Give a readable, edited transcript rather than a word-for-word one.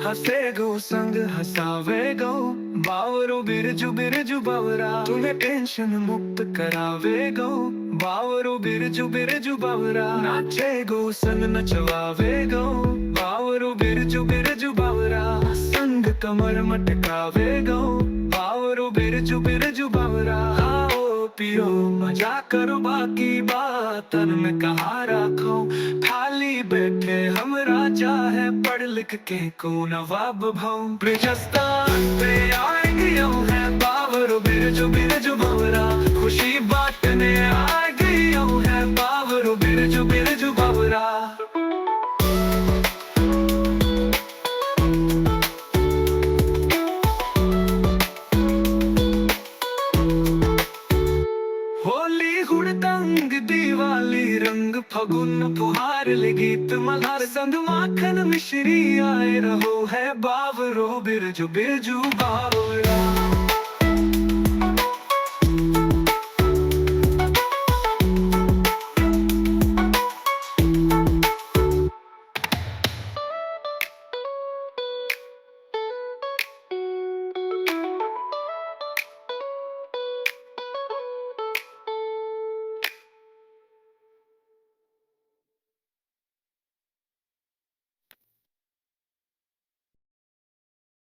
हसे गो संग हसावे गो बावरो बिरजू बिरजू बावरा तुम्हें टेंशन मुक्त करावे गो बावरो बिरजू बिरजू बावरा नाचे गो संग नचवावे गो बावरो बिरजू बिरजू बावरा संग कमर मटकावे गो बावरो बिरजू बिरजू बावरा आओ पियो मजा करो बाकी बात तन में कहा रखो खाली बैठे हम राजा है पढ़ लिख के को नवाब भाऊ ब्रिजस्तान पे आए गयो है बावरो बिरजू बिरजू बावरा खुशी बांटने आ गयो है बावरो बिरजू बिरजू बावरा होली हुड़दंग दिवाली रंग फगुन फुहार ले गीत मल्हार संग माखन मिश्री आए रहो है बावरो बिरजू बिरजू बावरा।